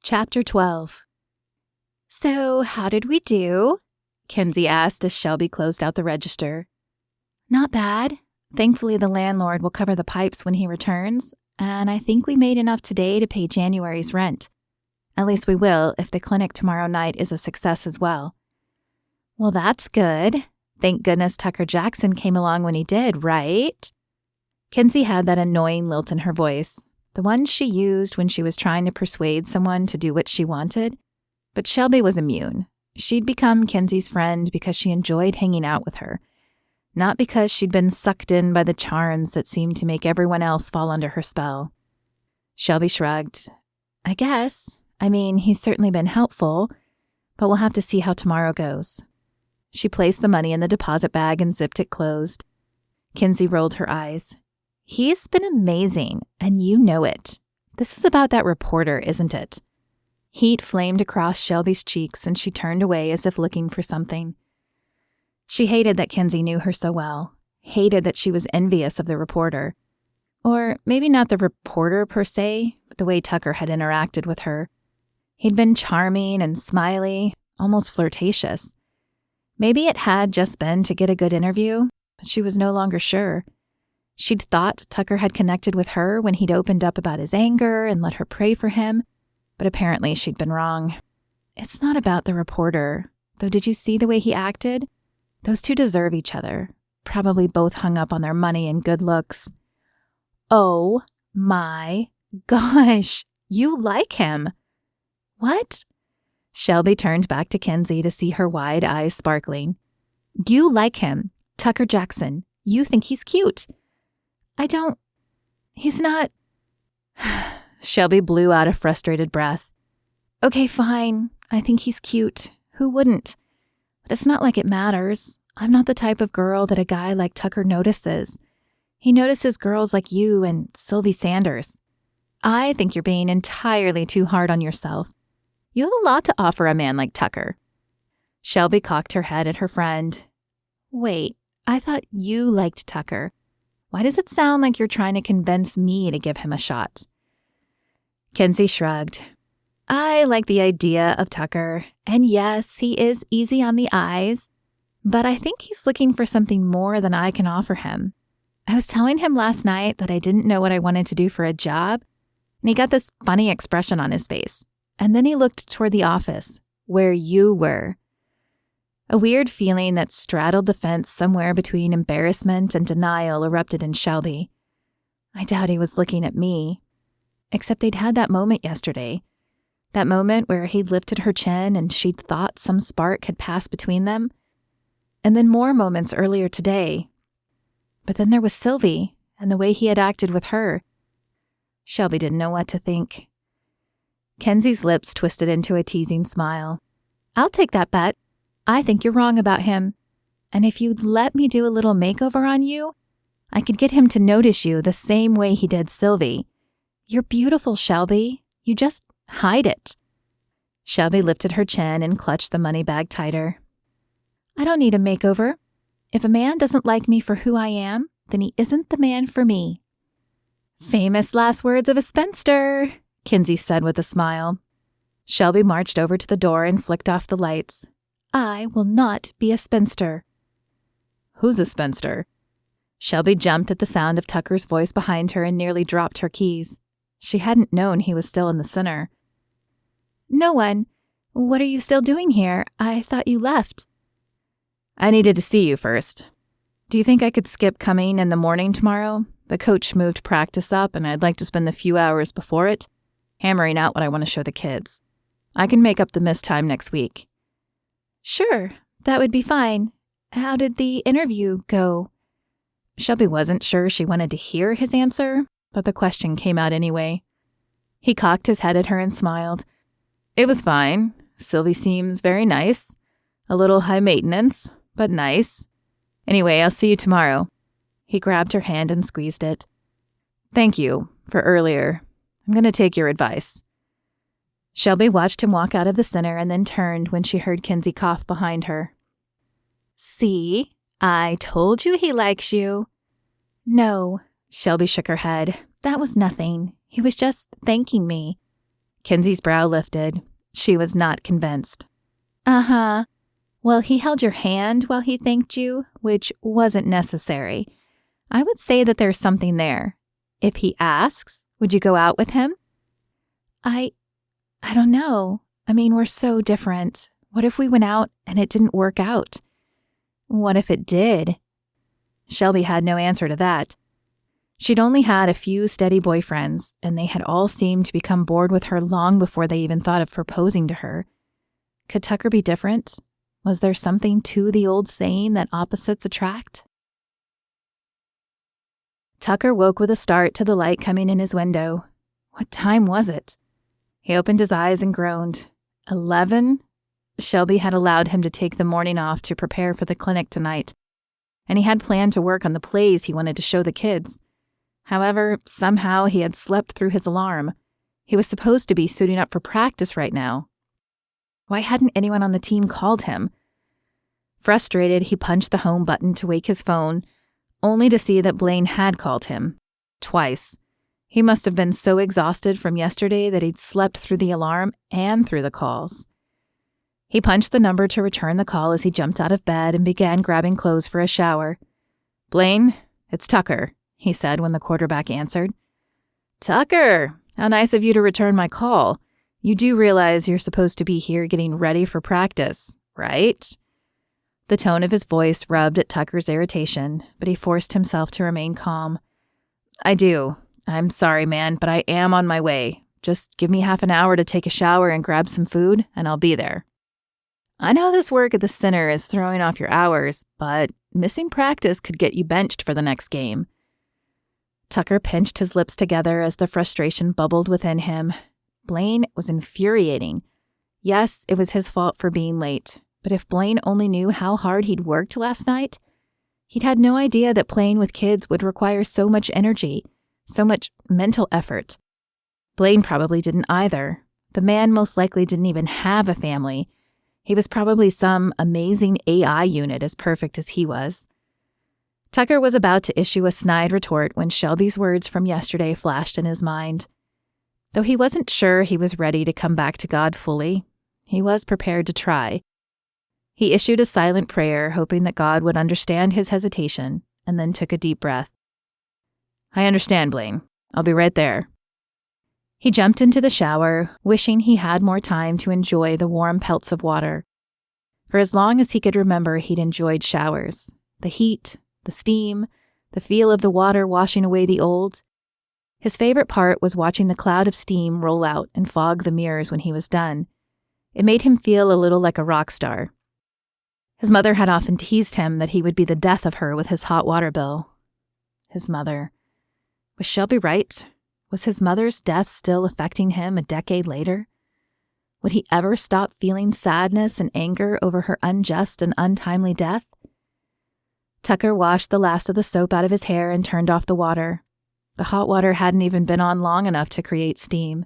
Chapter 12. "So, how did we do?" Kenzie asked as Shelby closed out the register. "Not bad. Thankfully, the landlord will cover the pipes when he returns, and I think we made enough today to pay January's rent. At least we will if the clinic tomorrow night is a success as well." "Well, that's good. Thank goodness Tucker Jackson came along when he did, right?" Kenzie had that annoying lilt in her voice, the one she used when she was trying to persuade someone to do what she wanted. But Shelby was immune. She'd become Kenzie's friend because she enjoyed hanging out with her, not because she'd been sucked in by the charms that seemed to make everyone else fall under her spell. Shelby shrugged. "I guess. I mean, he's certainly been helpful, but we'll have to see how tomorrow goes." She placed the money in the deposit bag and zipped it closed. Kenzie rolled her eyes. "He's been amazing, and you know it. This is about that reporter, isn't it?" Heat flamed across Shelby's cheeks, and she turned away as if looking for something. She hated that Kenzie knew her so well, hated that she was envious of the reporter. Or maybe not the reporter per se, but the way Tucker had interacted with her. He'd been charming and smiley, almost flirtatious. Maybe it had just been to get a good interview, but she was no longer sure. She'd thought Tucker had connected with her when he'd opened up about his anger and let her pray for him, but apparently she'd been wrong. It's not about the reporter, though. Did you see the way he acted? Those two deserve each other, probably both hung up on their money and good looks. "Oh my gosh, you like him." "What?" Shelby turned back to Kenzie to see her wide eyes sparkling. "You like him, Tucker Jackson. You think he's cute." He's not." Shelby blew out a frustrated breath. "Okay, fine. I think he's cute. Who wouldn't? But it's not like it matters. I'm not the type of girl that a guy like Tucker notices. He notices girls like you and Sylvie Sanders. I think you're being entirely too hard on yourself. You have a lot to offer a man like Tucker." Shelby cocked her head at her friend. "Wait, I thought you liked Tucker. Why does it sound like you're trying to convince me to give him a shot?" Kenzie shrugged. "I like the idea of Tucker, and yes, he is easy on the eyes, but I think he's looking for something more than I can offer him. I was telling him last night that I didn't know what I wanted to do for a job, and he got this funny expression on his face, and then he looked toward the office, where you were." A weird feeling that straddled the fence somewhere between embarrassment and denial erupted in Shelby. I doubt he was looking at me. Except they'd had that moment yesterday. That moment where he'd lifted her chin and she'd thought some spark had passed between them. And then more moments earlier today. But then there was Sylvie and the way he had acted with her. Shelby didn't know what to think. Kenzie's lips twisted into a teasing smile. "I'll take that bet. I think you're wrong about him. And if you'd let me do a little makeover on you, I could get him to notice you the same way he did Sylvie. You're beautiful, Shelby. You just hide it." Shelby lifted her chin and clutched the money bag tighter. "I don't need a makeover. If a man doesn't like me for who I am, then he isn't the man for me." "Famous last words of a spinster," Kenzie said with a smile. Shelby marched over to the door and flicked off the lights. "I will not be a spinster." "Who's a spinster?" Shelby jumped at the sound of Tucker's voice behind her and nearly dropped her keys. She hadn't known he was still in the center. "No one. What are you still doing here? I thought you left." "I needed to see you first. Do you think I could skip coming in the morning tomorrow? The coach moved practice up, and I'd like to spend the few hours before it hammering out what I want to show the kids. I can make up the missed time next week." "Sure, that would be fine. How did the interview go?" Shelby wasn't sure she wanted to hear his answer, but the question came out anyway. He cocked his head at her and smiled. "It was fine. Sylvie seems very nice. A little high maintenance, but nice. Anyway, I'll see you tomorrow." He grabbed her hand and squeezed it. "Thank you for earlier. I'm going to take your advice." Shelby watched him walk out of the center and then turned when she heard Kenzie cough behind her. "See? I told you he likes you." "No." Shelby shook her head. "That was nothing. He was just thanking me." Kenzie's brow lifted. She was not convinced. Uh-huh. Well, he held your hand while he thanked you, which wasn't necessary. I would say that there's something there. If he asks, would you go out with him? I don't know. I mean, we're so different. What if we went out and it didn't work out? What if it did? Shelby had no answer to that. She'd only had a few steady boyfriends, and they had all seemed to become bored with her long before they even thought of proposing to her. Could Tucker be different? Was there something to the old saying that opposites attract? Tucker woke with a start to the light coming in his window. What time was it? He opened his eyes and groaned. 11? Shelby had allowed him to take the morning off to prepare for the clinic tonight, and he had planned to work on the plays he wanted to show the kids. However, somehow he had slept through his alarm. He was supposed to be suiting up for practice right now. Why hadn't anyone on the team called him? Frustrated, he punched the home button to wake his phone, only to see that Blaine had called him. Twice. He must have been so exhausted from yesterday that he'd slept through the alarm and through the calls. He punched the number to return the call as he jumped out of bed and began grabbing clothes for a shower. "Blaine, it's Tucker," he said when the quarterback answered. "Tucker, how nice of you to return my call. You do realize you're supposed to be here getting ready for practice, right?" The tone of his voice rubbed at Tucker's irritation, but he forced himself to remain calm. "I do. I'm sorry, man, but I am on my way. Just give me half an hour to take a shower and grab some food, and I'll be there. I know this work at the center is throwing off your hours, but missing practice could get you benched for the next game." Tucker pinched his lips together as the frustration bubbled within him. Blaine was infuriating. Yes, it was his fault for being late, but if Blaine only knew how hard he'd worked last night, he'd had no idea that playing with kids would require so much energy, so much mental effort. Blaine probably didn't either. The man most likely didn't even have a family. He was probably some amazing AI unit as perfect as he was. Tucker was about to issue a snide retort when Shelby's words from yesterday flashed in his mind. Though he wasn't sure he was ready to come back to God fully, he was prepared to try. He issued a silent prayer, hoping that God would understand his hesitation, and then took a deep breath. "I understand, Blaine. I'll be right there." He jumped into the shower, wishing he had more time to enjoy the warm pelts of water. For as long as he could remember, he'd enjoyed showers. The heat, the steam, the feel of the water washing away the old. His favorite part was watching the cloud of steam roll out and fog the mirrors when he was done. It made him feel a little like a rock star. His mother had often teased him that he would be the death of her with his hot water bill. His mother. Was Shelby right? Was his mother's death still affecting him a decade later? Would he ever stop feeling sadness and anger over her unjust and untimely death? Tucker washed the last of the soap out of his hair and turned off the water. The hot water hadn't even been on long enough to create steam.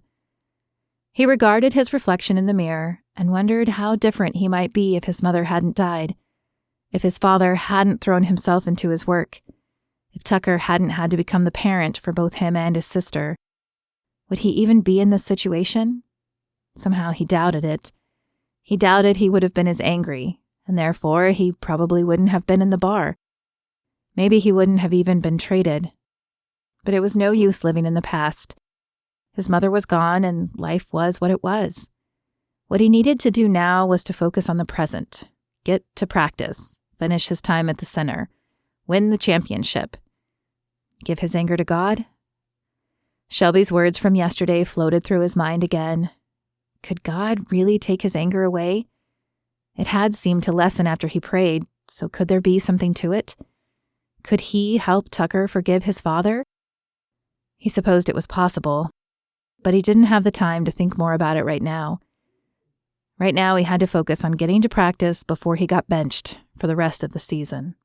He regarded his reflection in the mirror and wondered how different he might be if his mother hadn't died, if his father hadn't thrown himself into his work, if Tucker hadn't had to become the parent for both him and his sister. Would he even be in this situation? Somehow he doubted it. He doubted he would have been as angry, and therefore he probably wouldn't have been in the bar. Maybe he wouldn't have even been traded. But it was no use living in the past. His mother was gone, and life was what it was. What he needed to do now was to focus on the present, get to practice, finish his time at the center, win the championship. Give his anger to God? Shelby's words from yesterday floated through his mind again. Could God really take his anger away? It had seemed to lessen after he prayed, so could there be something to it? Could he help Tucker forgive his father? He supposed it was possible, but he didn't have the time to think more about it right now. Right now he had to focus on getting to practice before he got benched for the rest of the season.